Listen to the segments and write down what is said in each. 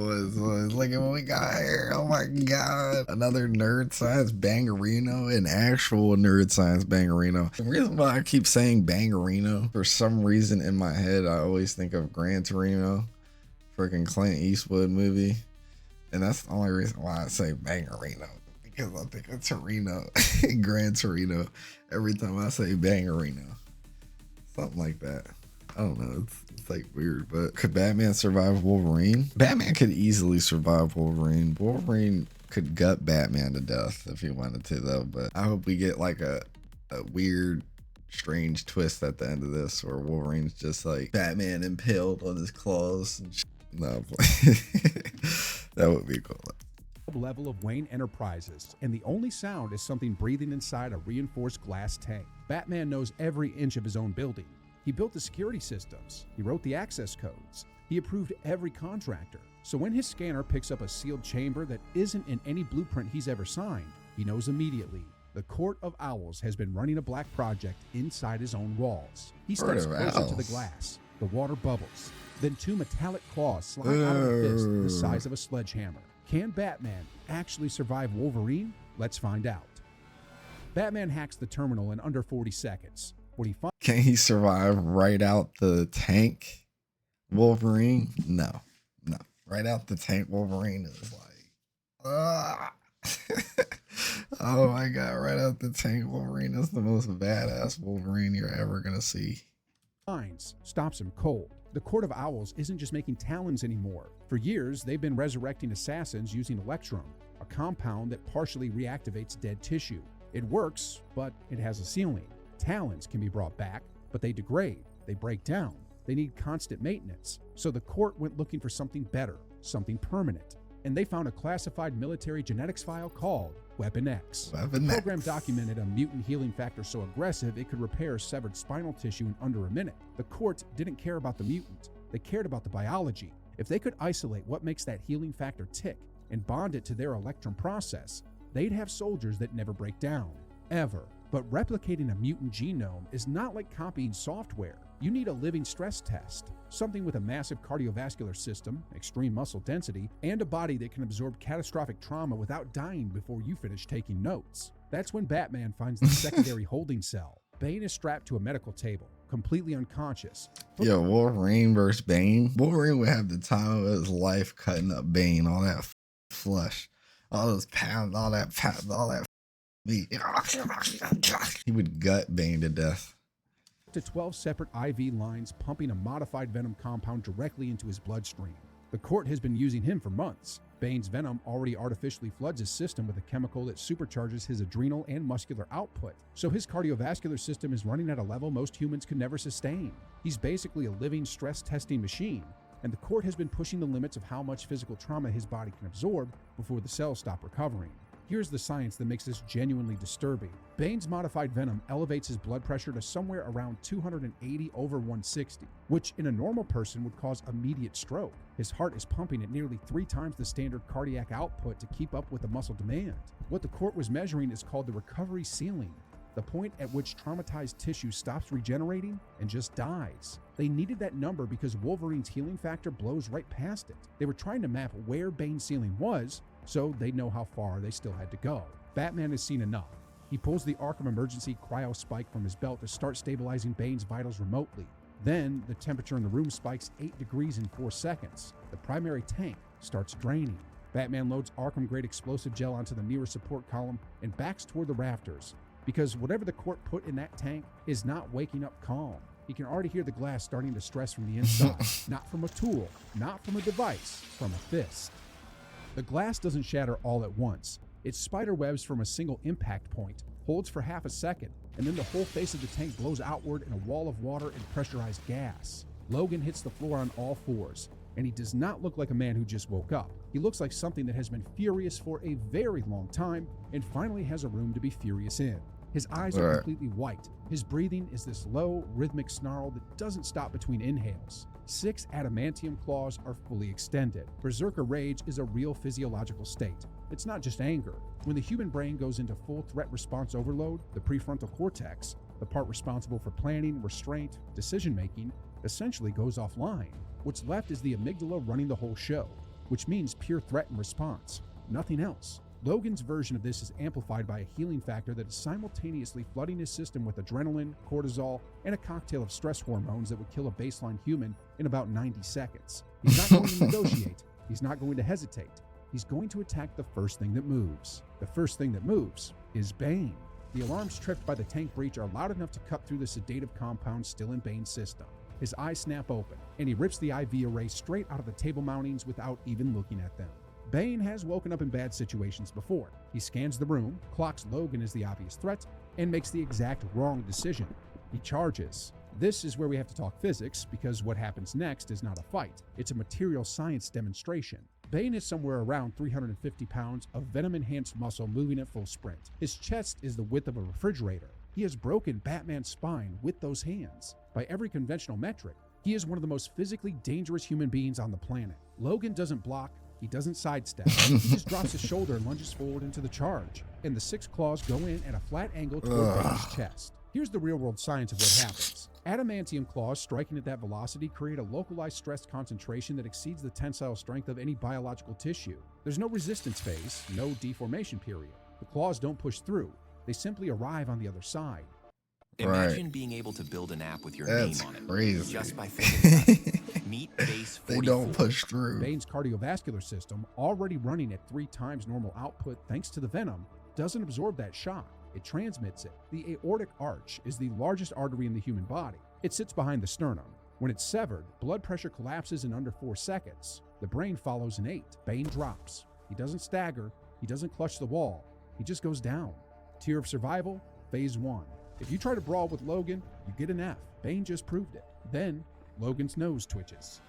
Look at what we got here. Oh my god. Another nerd science bangerino, an actual nerd science bangerino. The reason why I keep saying bangerino, for some reason in my head, I always think of Gran Torino, freaking Clint Eastwood movie. And that's the only reason why I say bangerino, because I think of Torino, Gran Torino, every time I say bangerino. Something like that. I don't know. It's like weird, but could Batman survive Wolverine? Batman could easily survive Wolverine. Wolverine could gut Batman to death if he wanted to, though. But I hope we get like a weird, strange twist at the end of this, where Wolverine's just like Batman impaled on his claws. And no, that would be cool. Level of Wayne Enterprises, and the only sound is something breathing inside a reinforced glass tank. Batman knows every inch of his own building. He built the security systems. He wrote the access codes. He approved every contractor. So when his scanner picks up a sealed chamber that isn't in any blueprint he's ever signed, he knows immediately. The Court of Owls has been running a black project inside his own walls. He steps closer to the glass. The water bubbles. Then two metallic claws slide out of a fist the size of a sledgehammer. Can Batman actually survive Wolverine? Let's find out. Batman hacks the terminal in under 40 seconds. Can he survive right out the tank, Wolverine? No. Right out the tank, Wolverine is like, oh my god, right out the tank, Wolverine is the most badass Wolverine you're ever gonna see. Stops him cold. The Court of Owls isn't just making talons anymore. For years, they've been resurrecting assassins using Electrum, a compound that partially reactivates dead tissue. It works, but it has a ceiling. Talons can be brought back, but they degrade, they break down, they need constant maintenance. So the court went looking for something better, something permanent. And they found a classified military genetics file called Weapon X. The program documented a mutant healing factor so aggressive it could repair severed spinal tissue in under a minute. The court didn't care about the mutant, they cared about the biology. If they could isolate what makes that healing factor tick and bond it to their Electrum process, they'd have soldiers that never break down, ever. But replicating a mutant genome is not like copying software. You need a living stress test, something with a massive cardiovascular system, extreme muscle density, and a body that can absorb catastrophic trauma without dying before you finish taking notes. That's when Batman finds the secondary holding cell. Bane is strapped to a medical table, completely unconscious. Yo, Wolverine versus Bane. Wolverine would have the time of his life cutting up Bane, all that flesh, all those pounds, all that meat. He would gut Bane to death. To 12 separate IV lines pumping a modified venom compound directly into his bloodstream. The court has been using him for months. Bane's venom already artificially floods his system with a chemical that supercharges his adrenal and muscular output, so his cardiovascular system is running at a level most humans could never sustain. He's basically a living stress testing machine, and the court has been pushing the limits of how much physical trauma his body can absorb before the cells stop recovering. Here's the science that makes this genuinely disturbing. Bane's modified venom elevates his blood pressure to somewhere around 280 over 160, which in a normal person would cause immediate stroke. His heart is pumping at nearly 3 times the standard cardiac output to keep up with the muscle demand. What the court was measuring is called the recovery ceiling, the point at which traumatized tissue stops regenerating and just dies. They needed that number because Wolverine's healing factor blows right past it. They were trying to map where Bane's ceiling was, so they'd know how far they still had to go. Batman has seen enough. He pulls the Arkham Emergency Cryo Spike from his belt to start stabilizing Bane's vitals remotely. Then, the temperature in the room spikes 8 degrees in 4 seconds. The primary tank starts draining. Batman loads Arkham-grade explosive gel onto the nearest support column and backs toward the rafters, because whatever the court put in that tank is not waking up calm. He can already hear the glass starting to stress from the inside. Not from a tool, not from a device, from a fist. The glass doesn't shatter all at once. It spiderwebs from a single impact point, holds for half a second, and then the whole face of the tank blows outward in a wall of water and pressurized gas. Logan hits the floor on all fours, and he does not look like a man who just woke up. He looks like something that has been furious for a very long time and finally has a room to be furious in. His eyes are completely white. His breathing is this low, rhythmic snarl that doesn't stop between inhales. 6 adamantium claws are fully extended. Berserker rage is a real physiological state. It's not just anger. When the human brain goes into full threat response overload, the prefrontal cortex, the part responsible for planning, restraint, decision-making, essentially goes offline. What's left is the amygdala running the whole show. which means pure threat and response, nothing else. Logan's version of this is amplified by a healing factor that is simultaneously flooding his system with adrenaline, cortisol, and a cocktail of stress hormones that would kill a baseline human in about 90 seconds. He's not going to negotiate. He's not going to hesitate. He's going to attack the first thing that moves. The first thing that moves is Bane. The alarms tripped by the tank breach are loud enough to cut through the sedative compound still in Bane's system. His eyes snap open, and he rips the IV array straight out of the table mountings without even looking at them. Bane has woken up in bad situations before. He scans the room, clocks Logan as the obvious threat, and makes the exact wrong decision. He charges. This is where we have to talk physics, because what happens next is not a fight. It's a material science demonstration. Bane is somewhere around 350 pounds of venom-enhanced muscle moving at full sprint. His chest is the width of a refrigerator. He has broken Batman's spine with those hands. By every conventional metric, he is one of the most physically dangerous human beings on the planet. Logan doesn't block. He doesn't sidestep. He just drops his shoulder and lunges forward into the charge. And the 6 claws go in at a flat angle toward Bane's chest. Here's the real-world science of what happens. Adamantium claws striking at that velocity create a localized stress concentration that exceeds the tensile strength of any biological tissue. There's no resistance phase, no deformation period. The claws don't push through. They simply arrive on the other side. Imagine being able to build an app with your That's name on it. crazy. Just by thinking about it. Meet Base 44. They don't push through. Bane's cardiovascular system, already running at 3 times normal output thanks to the venom, doesn't absorb that shock. It transmits it. The aortic arch is the largest artery in the human body. It sits behind the sternum. When it's severed, blood pressure collapses in under 4 seconds. The brain follows in 8. Bane drops. He doesn't stagger. He doesn't clutch the wall. He just goes down. Tier of survival, phase 1. If you try to brawl with Logan, you get an F. Bane just proved it. Then, Logan's nose twitches.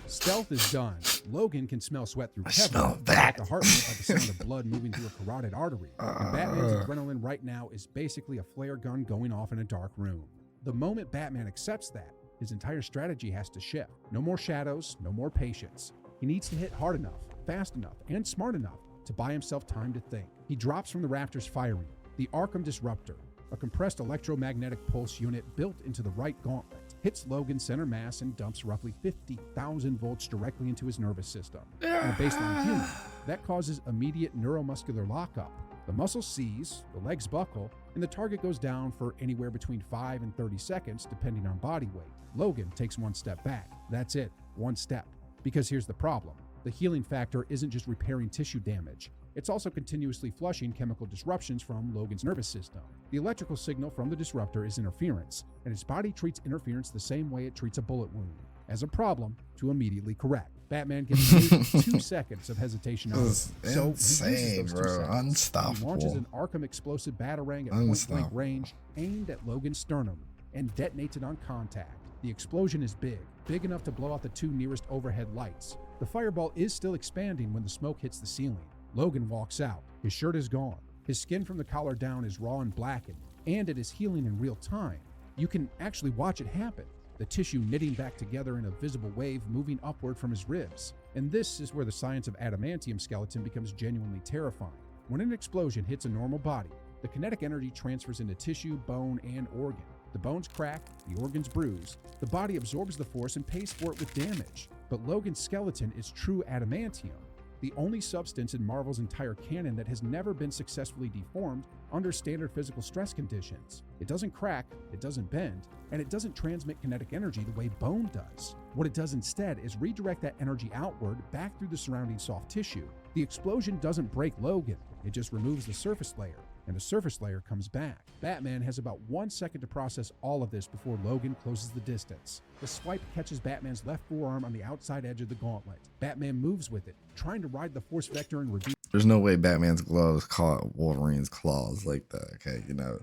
Stealth is done. Logan can smell sweat through smell cover. that. The heart rate by the sound of blood moving through a carotid artery. And Batman's adrenaline right now is basically a flare gun going off in a dark room. The moment Batman accepts that, his entire strategy has to shift. No more shadows, no more patience. He needs to hit hard enough, fast enough, and smart enough to buy himself time to think. He drops from the rafters firing. The Arkham Disruptor, a compressed electromagnetic pulse unit built into the right gauntlet, hits Logan's center mass and dumps roughly 50,000 volts directly into his nervous system. On a baseline human, that causes immediate neuromuscular lockup. The muscle seize, the legs buckle, and the target goes down for anywhere between 5 and 30 seconds, depending on body weight. Logan takes 1 step back. That's it, 1 step. Because here's the problem. The healing factor isn't just repairing tissue damage. It's also continuously flushing chemical disruptions from Logan's nervous system. The electrical signal from the disruptor is interference, and his body treats interference the same way it treats a bullet wound, as a problem to immediately correct. Batman gives maybe 2 seconds of hesitation on it, so he Insane, uses those 2 bro. seconds. He Unstoppable. launches an Arkham explosive batarang at point-blank range, aimed at Logan's sternum, and detonates it on contact. The explosion is big enough to blow out the 2 nearest overhead lights. The fireball is still expanding when the smoke hits the ceiling. Logan walks out. His shirt is gone. His skin from the collar down is raw and blackened, and it is healing in real time. You can actually watch it happen. The tissue knitting back together in a visible wave moving upward from his ribs. And this is where the science of adamantium skeleton becomes genuinely terrifying. When an explosion hits a normal body, the kinetic energy transfers into tissue, bone, and organ. The bones crack, the organs bruise, the body absorbs the force and pays for it with damage. But Logan's skeleton is true adamantium, the only substance in Marvel's entire canon that has never been successfully deformed under standard physical stress conditions. It doesn't crack, it doesn't bend, and it doesn't transmit kinetic energy the way bone does. What it does instead is redirect that energy outward back through the surrounding soft tissue. The explosion doesn't break Logan, it just removes the surface layer, and the surface layer comes back. Batman has about 1 second to process all of this before Logan closes the distance. The swipe catches Batman's left forearm on the outside edge of the gauntlet. Batman moves with it, trying to ride the force vector and reduce. There's no way Batman's gloves caught Wolverine's claws like that. Okay, you know,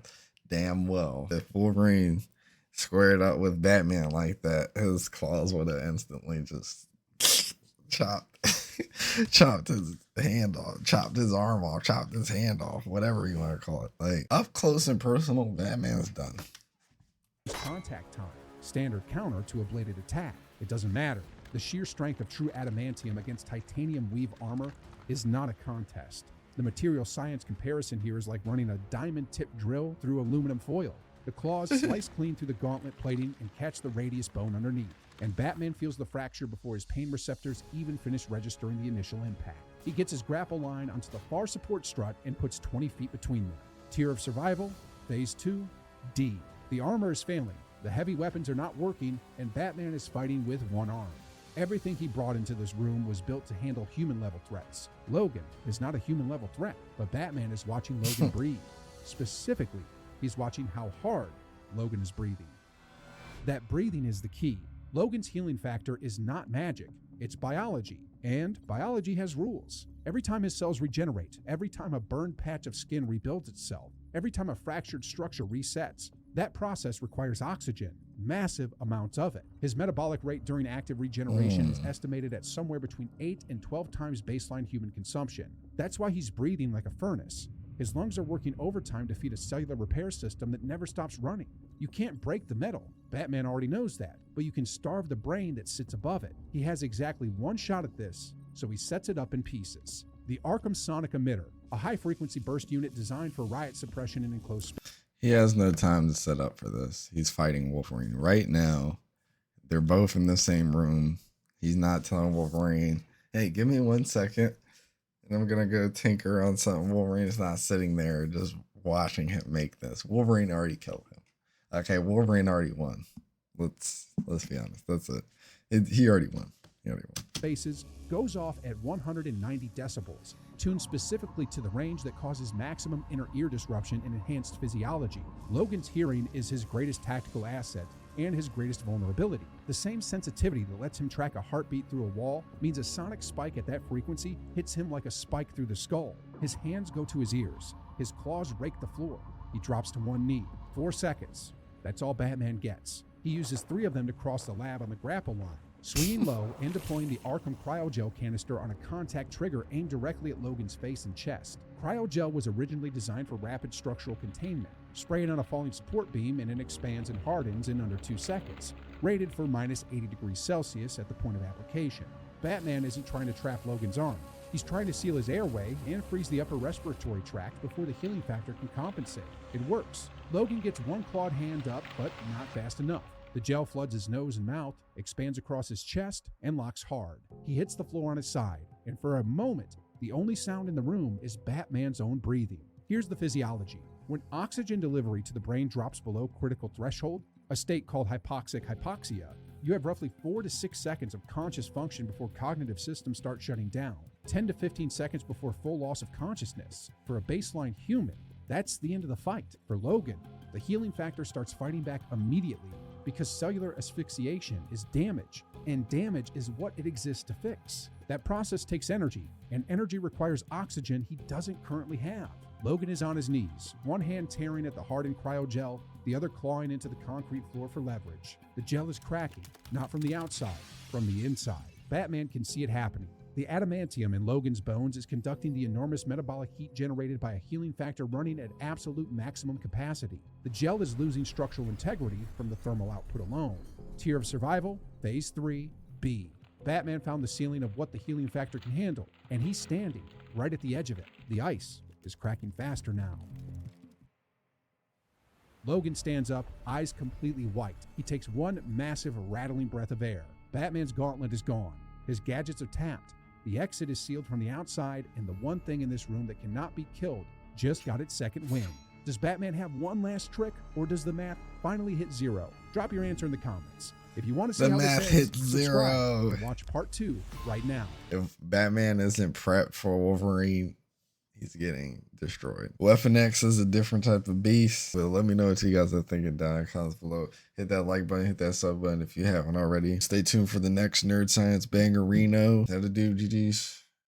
damn well. If Wolverine squared up with Batman like that, his claws would have instantly just chopped his hand off, chopped his arm off, chopped his hand off, whatever you want to call it. Like, up close and personal, Batman's done. Contact time, standard counter to a bladed attack. It doesn't matter. The sheer strength of true adamantium against titanium weave armor is not a contest. The material science comparison here is like running a diamond-tipped drill through aluminum foil. The claws slice clean through the gauntlet plating and catch the radius bone underneath. and Batman feels the fracture before his pain receptors even finish registering the initial impact. He gets his grapple line onto the far support strut and puts 20 feet between them. Tier of Survival, Phase 2, D. The armor is failing, the heavy weapons are not working, and Batman is fighting with one arm. Everything he brought into this room was built to handle human-level threats. Logan is not a human-level threat, but Batman is watching Logan breathe. Specifically, he's watching how hard Logan is breathing. That breathing is the key. Logan's healing factor is not magic, it's biology, and biology has rules. Every time his cells regenerate, every time a burned patch of skin rebuilds itself, every time a fractured structure resets, that process requires oxygen, massive amounts of it. His metabolic rate during active regeneration is estimated at somewhere between 8 and 12 times baseline human consumption. That's why he's breathing like a furnace. His lungs are working overtime to feed a cellular repair system that never stops running. You can't break the metal. Batman already knows that, but you can starve the brain that sits above it. He has exactly one shot at this, so he sets it up in pieces. The Arkham Sonic Emitter, a high-frequency burst unit designed for riot suppression in enclosed space. He has no time to set up for this. He's fighting Wolverine right now. They're both in the same room. He's not telling Wolverine, hey, give me 1 second, and I'm going to go tinker on something. Wolverine is not sitting there just watching him make this. Wolverine already killed him. Okay, Wolverine already won. Let's be honest. That's it. He already won. Faces goes off at 190 decibels, tuned specifically to the range that causes maximum inner ear disruption and enhanced physiology. Logan's hearing is his greatest tactical asset and his greatest vulnerability. The same sensitivity that lets him track a heartbeat through a wall means a sonic spike at that frequency hits him like a spike through the skull. His hands go to his ears. His claws rake the floor. He drops to one knee. 4 seconds. That's all Batman gets. He uses 3 of them to cross the lab on the grapple line, swinging low and deploying the Arkham Cryogel canister on a contact trigger aimed directly at Logan's face and chest. Cryogel was originally designed for rapid structural containment. Spray it on a falling support beam and it expands and hardens in under 2 seconds, rated for minus 80 degrees Celsius at the point of application. Batman isn't trying to trap Logan's arm. He's trying to seal his airway and freeze the upper respiratory tract before the healing factor can compensate. It works. Logan gets one clawed hand up, but not fast enough. The gel floods his nose and mouth, expands across his chest, and locks hard. He hits the floor on his side, and for a moment, the only sound in the room is Batman's own breathing. Here's the physiology. When oxygen delivery to the brain drops below critical threshold, a state called hypoxic hypoxia, you have roughly 4 to 6 seconds of conscious function before cognitive systems start shutting down, 10 to 15 seconds before full loss of consciousness. For a baseline human, that's the end of the fight. For Logan, the healing factor starts fighting back immediately because cellular asphyxiation is damage, and damage is what it exists to fix. That process takes energy, and energy requires oxygen he doesn't currently have. Logan is on his knees, one hand tearing at the hardened cryogel, the other clawing into the concrete floor for leverage. The gel is cracking, not from the outside, from the inside. Batman can see it happening. The adamantium in Logan's bones is conducting the enormous metabolic heat generated by a healing factor running at absolute maximum capacity. The gel is losing structural integrity from the thermal output alone. Tier of Survival, Phase 3, B. Batman found the ceiling of what the healing factor can handle, and he's standing right at the edge of it. The ice is cracking faster now. Logan stands up, eyes completely white. He takes one massive, rattling breath of air. Batman's gauntlet is gone. His gadgets are tapped. The exit is sealed from the outside, and the one thing in this room that cannot be killed just got its second wind. Does Batman have one last trick, or does the math finally hit 0? Drop your answer in the comments. If you want to see The how math this hits ends, 0. and watch part 2 right now. If Batman isn't prepped for Wolverine, he's getting destroyed. Weapon X is a different type of beast. So let me know what you guys are thinking down in the comments below. Hit that like button, hit that sub button if you haven't already. Stay tuned for the next Nerd Science Bangerino. That'll do, GG's.